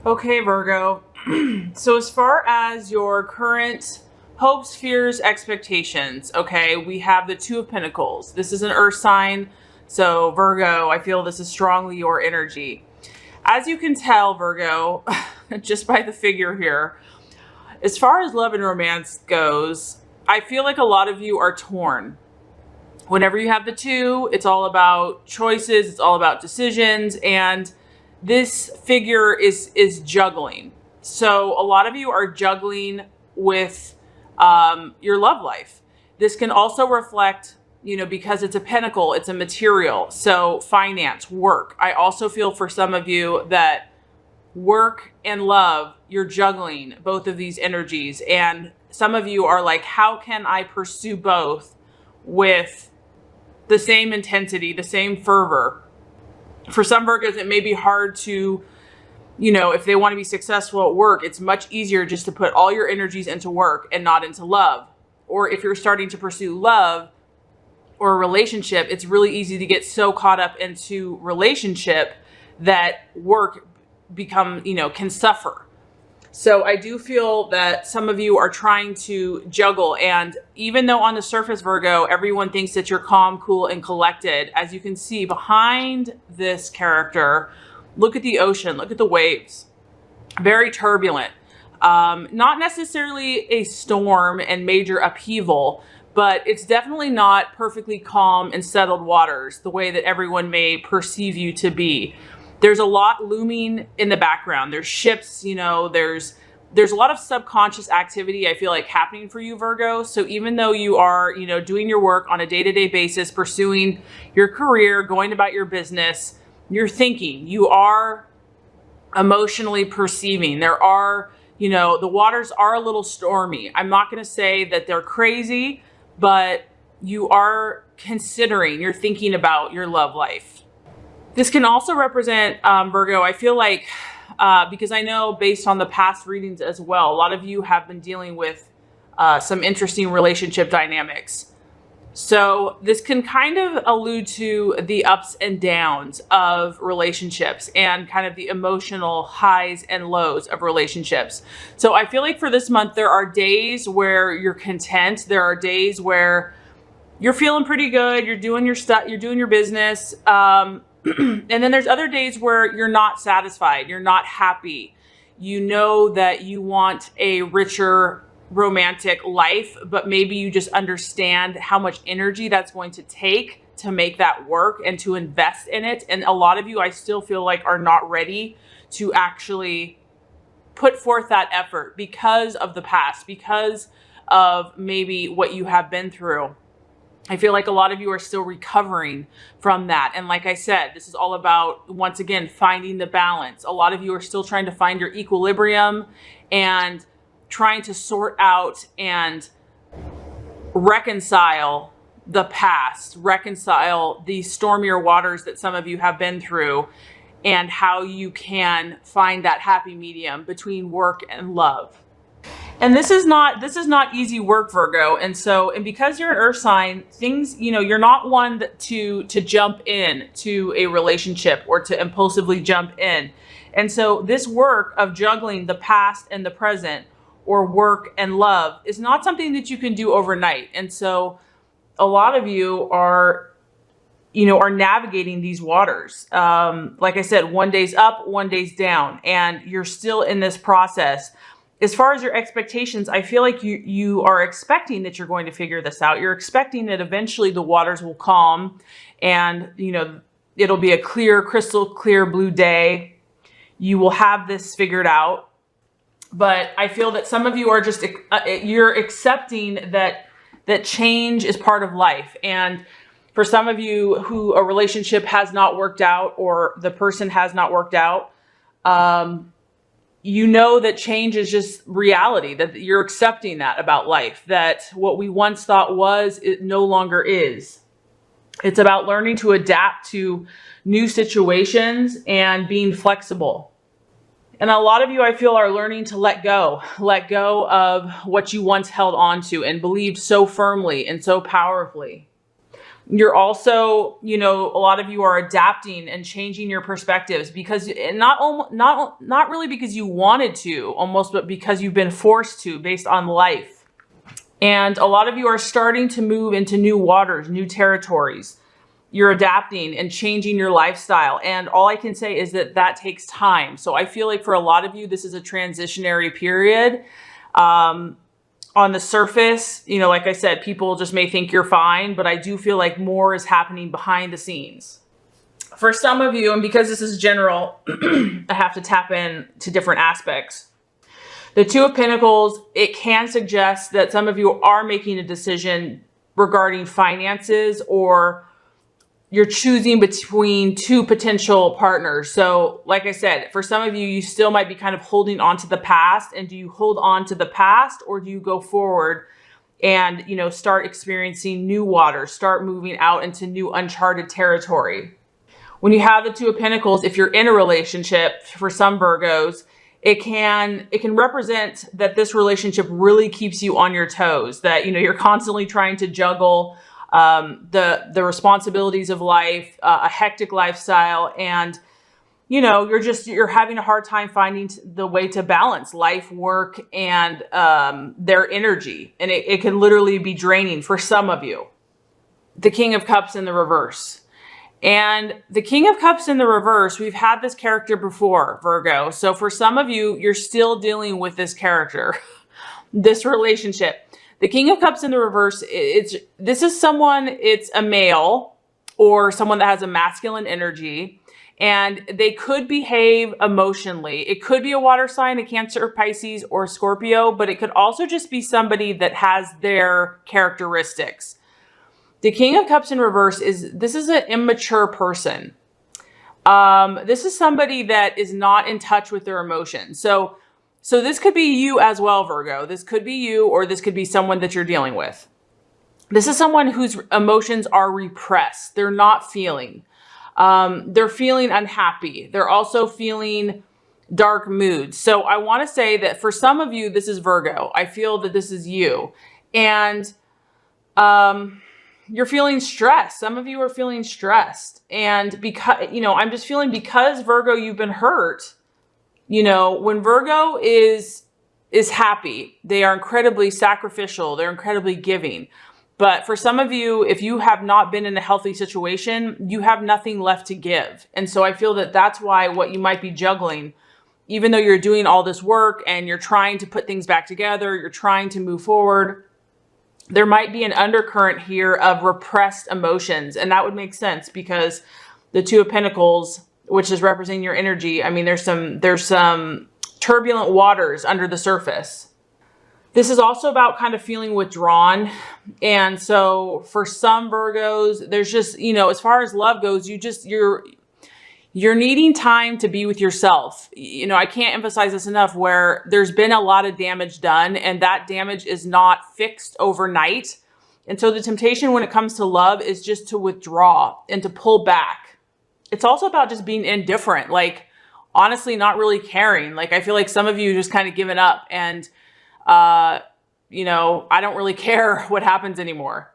Okay, Virgo. So as far as your current hopes, fears, expectations, okay, we have the Two of Pentacles. This is an earth sign. So Virgo, I feel this is strongly your energy. As you can tell, Virgo, just by the figure here, as far as love and romance goes, I feel like a lot of you are torn. Whenever you have the two, it's all about choices, it's all about decisions, and this figure is juggling. So a lot of you are juggling with your love life. This can also reflect, because it's a pentacle, it's a material. So finance, work. I also feel for some of you that work and love, you're juggling both of these energies. And some of you are like, how can I pursue both with the same intensity, the same fervor? For some Virgos, it may be hard to, if they want to be successful at work, it's much easier just to put all your energies into work and not into love. Or if you're starting to pursue love or a relationship, it's really easy to get so caught up into relationship that work can suffer. So I do feel that some of you are trying to juggle. And even though on the surface, Virgo, everyone thinks that you're calm, cool, and collected, as you can see behind this character, look at the ocean, look at the waves. Very turbulent. Not necessarily a storm and major upheaval, but it's definitely not perfectly calm and settled waters the way that everyone may perceive you to be. There's a lot looming in the background. There's ships, there's a lot of subconscious activity, I feel like, happening for you, Virgo. So even though you are, doing your work on a day-to-day basis, pursuing your career, going about your business, you're thinking, you are emotionally perceiving. There are, the waters are a little stormy. I'm not going to say that they're crazy, but you are considering, you're thinking about your love life. This can also represent, Virgo, I feel like, because I know based on the past readings as well, a lot of you have been dealing with some interesting relationship dynamics. So this can kind of allude to the ups and downs of relationships and kind of the emotional highs and lows of relationships. So I feel like for this month, there are days where you're content. There are days where you're feeling pretty good. You're doing your stuff. You're doing your business. And then there's other days where you're not satisfied. You're not happy. You know that you want a richer romantic life, but maybe you just understand how much energy that's going to take to make that work and to invest in it. And a lot of you, I still feel like, are not ready to actually put forth that effort because of the past, because of maybe what you have been through. I feel like a lot of you are still recovering from that. And like I said, this is all about, once again, finding the balance. A lot of you are still trying to find your equilibrium and trying to sort out and reconcile the past, reconcile the stormier waters that some of you have been through, and how you can find that happy medium between work and love. And this is not easy work, Virgo. And because you're an earth sign, things, you're not one to jump in to a relationship or to impulsively jump in. And so this work of juggling the past and the present, or work and love, is not something that you can do overnight. And so a lot of you are navigating these waters. Like I said, one day's up, one day's down, and you're still in this process. As far as your expectations, I feel like you are expecting that you're going to figure this out. You're expecting that eventually the waters will calm and, it'll be a clear, crystal clear blue day. You will have this figured out. But I feel that some of you are just, you're accepting that change is part of life. And for some of you who a relationship has not worked out, or the person has not worked out, that change is just reality, that you're accepting that about life, that what we once thought was, it no longer is. It's about learning to adapt to new situations and being flexible. And a lot of you, I feel, are learning to let go of what you once held on to and believed so firmly and so powerfully. You're also, you know, a lot of you are adapting and changing your perspectives because not really because you wanted to almost, but because you've been forced to based on life. And a lot of you are starting to move into new waters, new territories. You're adapting and changing your lifestyle. And all I can say is that that takes time. So I feel like for a lot of you, this is a transitionary period. On the surface, you know, like I said, people just may think you're fine, but I do feel like more is happening behind the scenes. For some of you, and because this is general, I have to tap in to different aspects. The Two of Pentacles, it can suggest that some of you are making a decision regarding finances, or you're choosing between two potential partners. So like I said, for some of you, you still might be kind of holding on to the past. And do you hold on to the past, or do you go forward and, you know, start experiencing new waters, start moving out into new uncharted territory? When you have the Two of Pentacles, if you're in a relationship, for some Virgos, it can represent that this relationship really keeps you on your toes, that, you know, you're constantly trying to juggle the responsibilities of life, a hectic lifestyle. And, you know, you're having a hard time finding the way to balance life, work, and their energy. And it can literally be draining for some of you. The King of Cups in the reverse. And the King of Cups in the reverse, we've had this character before, Virgo. So for some of you, you're still dealing with this character, this relationship. The King of Cups in the reverse, this is someone, it's a male or someone that has a masculine energy, and they could behave emotionally. It could be a water sign, a Cancer, Pisces, or Scorpio, but it could also just be somebody that has their characteristics. The King of Cups in reverse this is an immature person. This is somebody that is not in touch with their emotions. So this could be you as well, Virgo. This could be you, or this could be someone that you're dealing with. This is someone whose emotions are repressed. They're not feeling. They're feeling unhappy. They're also feeling dark moods. So I want to say that for some of you, this is Virgo. I feel that this is you. And you're feeling stressed. Some of you are feeling stressed. And because, you know, I'm just feeling because Virgo, you've been hurt. You know, when Virgo is happy, they are incredibly sacrificial. They're incredibly giving. But for some of you, if you have not been in a healthy situation, you have nothing left to give. And so I feel that that's why what you might be juggling, even though you're doing all this work and you're trying to put things back together, you're trying to move forward, there might be an undercurrent here of repressed emotions. And that would make sense because the Two of Pentacles, which is representing your energy, I mean, there's some turbulent waters under the surface. This is also about kind of feeling withdrawn. And so for some Virgos, there's just, you know, as far as love goes, you're needing time to be with yourself. You know, I can't emphasize this enough, where there's been a lot of damage done and that damage is not fixed overnight. And so the temptation when it comes to love is just to withdraw and to pull back. It's also about just being indifferent, like honestly, not really caring. Like I feel like some of you just kind of given up and, you know, I don't really care what happens anymore.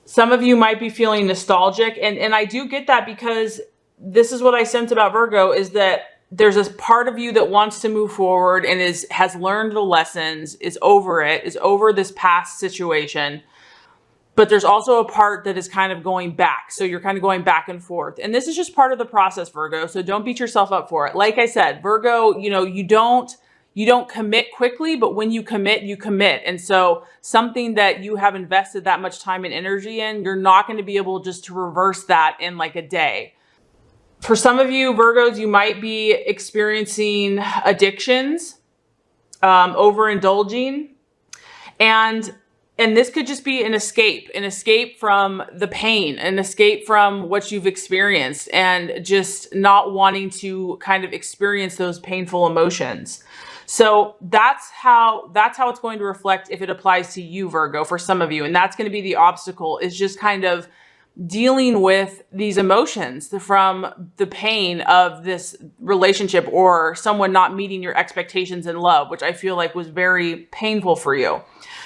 Some of you might be feeling nostalgic, and I do get that, because this is what I sense about Virgo, is that there's this part of you that wants to move forward and has learned the lessons, is over this past situation. But there's also a part that is kind of going back. So you're kind of going back and forth. And this is just part of the process, Virgo. So don't beat yourself up for it. Like I said, Virgo, you know, you don't commit quickly, but when you commit, you commit. And so something that you have invested that much time and energy in, you're not going to be able just to reverse that in like a day. For some of you Virgos, you might be experiencing addictions, overindulging, and this could just be an escape from the pain, an escape from what you've experienced, and just not wanting to kind of experience those painful emotions. So that's how it's going to reflect if it applies to you, Virgo, for some of you. And that's going to be the obstacle, is just kind of dealing with these emotions from the pain of this relationship or someone not meeting your expectations in love, which I feel like was very painful for you.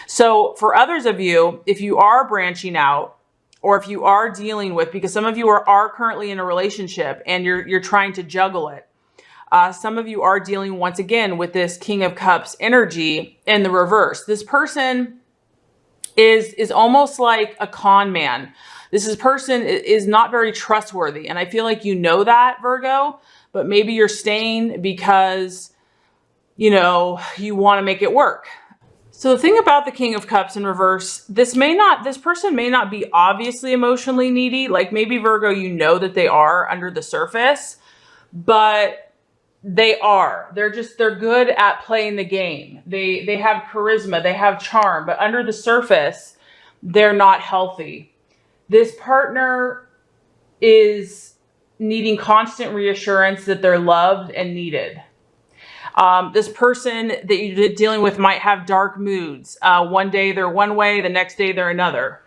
So for others of you, if you are branching out or if you are dealing with, because some of you are currently in a relationship and you're trying to juggle it. Some of you are dealing once again with this King of Cups energy in the reverse. This person is almost like a con man. This person is not very trustworthy. And I feel like you know that, Virgo, but maybe you're staying because, you know, you want to make it work. So the thing about the King of Cups in reverse, this person may not be obviously emotionally needy. Like maybe Virgo, you know that they are under the surface, but they are. They're good at playing the game. They have charisma, they have charm, but under the surface, they're not healthy. This partner is needing constant reassurance that they're loved and needed. This person that you're dealing with might have dark moods. One day they're one way, the next day they're another.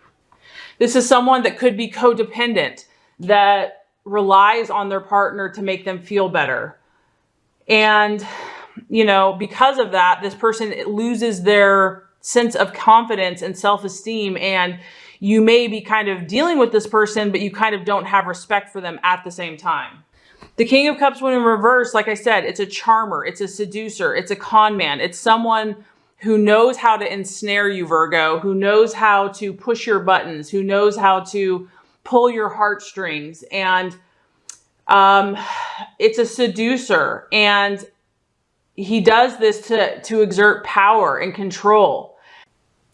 This is someone that could be codependent, that relies on their partner to make them feel better. And, you know, because of that, this person loses their sense of confidence and self-esteem. And you may be kind of dealing with this person, but you kind of don't have respect for them at the same time. The King of Cups, when in reverse, like I said, it's a charmer, it's a seducer, it's a con man. It's someone who knows how to ensnare you, Virgo, who knows how to push your buttons, who knows how to pull your heartstrings. And it's a seducer, and he does this to exert power and control,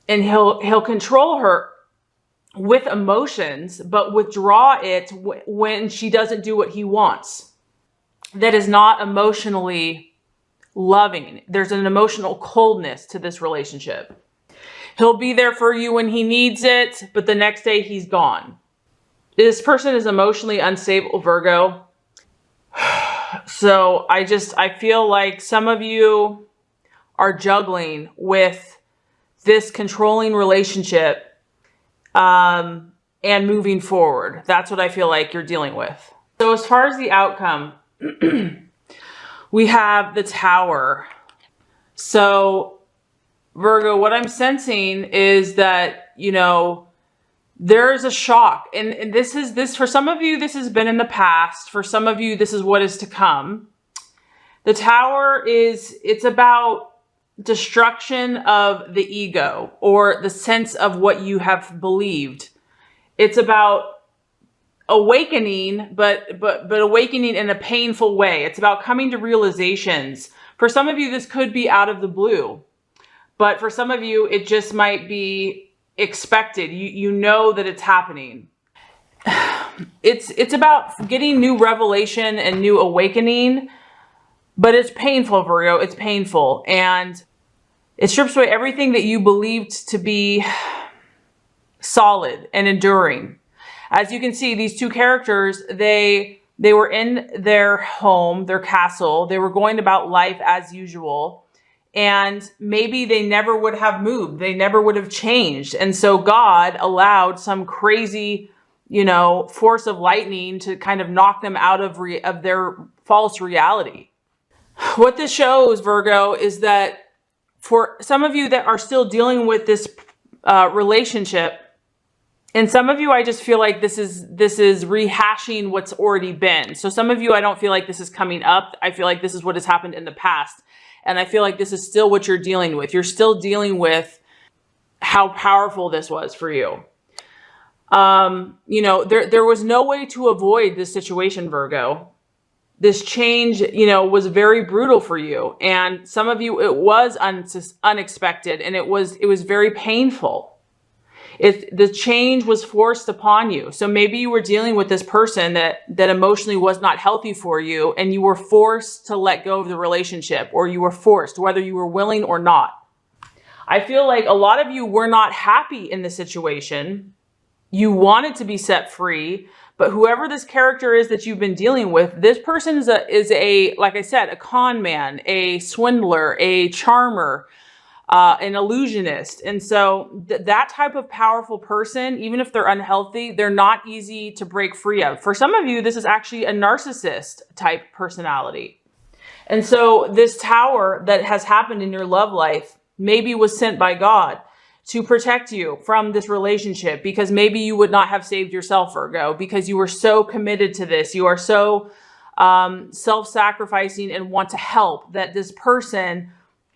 and he'll control her with emotions, but withdraw it when she doesn't do what he wants. That is not emotionally loving. There's an emotional coldness to this relationship. He'll be there for you when he needs it, but the next day he's gone. This person is emotionally unstable, Virgo. So I feel like some of you are juggling with this controlling relationship and moving forward. That's what I feel like you're dealing with. So as far as the outcome, we have the Tower. So Virgo, what I'm sensing is that, you know, there's a shock, and this for some of you, this has been in the past. For some of you, this is what is to come. The Tower it's about destruction of the ego or the sense of what you have believed. It's about awakening, but awakening in a painful way. It's about coming to realizations. For some of you, this could be out of the blue, but for some of you, it just might be expected. You know that it's happening. It's about getting new revelation and new awakening, but it's painful, Virgo. It's painful, and it strips away everything that you believed to be solid and enduring. As you can see, these two characters, they were in their home, their castle. They were going about life as usual. And maybe they never would have moved. They never would have changed. And so God allowed some crazy, you know, force of lightning to kind of knock them out of their false reality. What this shows, Virgo, is that for some of you that are still dealing with this relationship, and some of you, I just feel like this is rehashing what's already been. So some of you, I don't feel like this is coming up. I feel like this is what has happened in the past. And I feel like this is still what you're dealing with. You're still dealing with how powerful this was for you. You know, there was no way to avoid this situation, Virgo. This change, you know, was very brutal for you. And some of you, it was unexpected, and it was very painful. The change was forced upon you. So maybe you were dealing with this person that emotionally was not healthy for you, and you were forced to let go of the relationship, or you were forced, whether you were willing or not. I feel like a lot of you were not happy in the situation. You wanted to be set free, but whoever this character is that you've been dealing with, this person is a like I said, a con man, a swindler, a charmer, an illusionist. And so that type of powerful person, even if they're unhealthy, they're not easy to break free of. For some of you, this is actually a narcissist type personality. And so this Tower that has happened in your love life maybe was sent by God. to protect you from this relationship, because maybe you would not have saved yourself, Virgo, because you were so committed to this. You are so self-sacrificing and want to help, that this person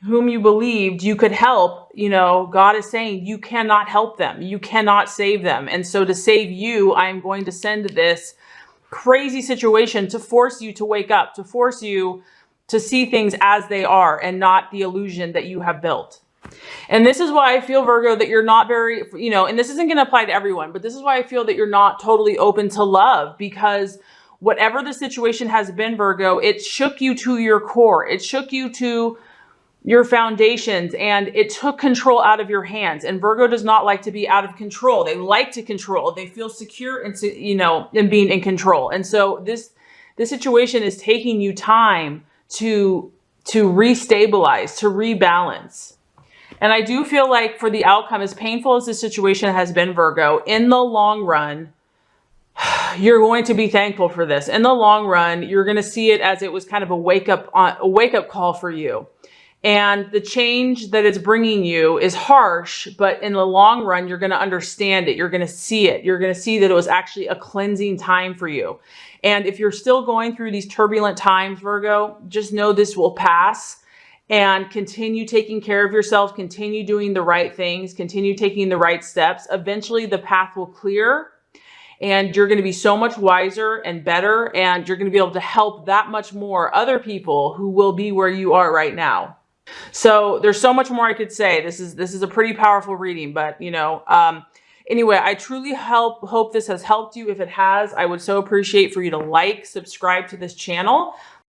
whom you believed you could help, you know, God is saying you cannot help them. You cannot save them. And so to save you, I'm going to send this crazy situation to force you to wake up, to force you to see things as they are and not the illusion that you have built. And this is why I feel, Virgo, that you're not very, you know, and this isn't going to apply to everyone, but this is why I feel that you're not totally open to love, because whatever the situation has been, Virgo, it shook you to your core. It shook you to your foundations, and it took control out of your hands. And Virgo does not like to be out of control. They like to control. They feel secure and, you know, in being in control. And so this situation is taking you time to restabilize, to rebalance. And I do feel like for the outcome, as painful as this situation has been, Virgo, in the long run, you're going to be thankful for this. In the long run, you're going to see it as it was kind of a wake up call for you. And the change that it's bringing you is harsh, but in the long run, you're going to understand it. You're going to see it. You're going to see that it was actually a cleansing time for you. And if you're still going through these turbulent times, Virgo, just know this will pass, and continue taking care of yourself. Continue doing the right things. Continue taking the right steps. Eventually the path will clear, and you're going to be so much wiser and better. And you're going to be able to help that much more other people who will be where you are right now. So there's so much more I could say. This is a pretty powerful reading, but you know, anyway, I truly hope this has helped you. If it has, I would so appreciate for you to like, subscribe to this channel.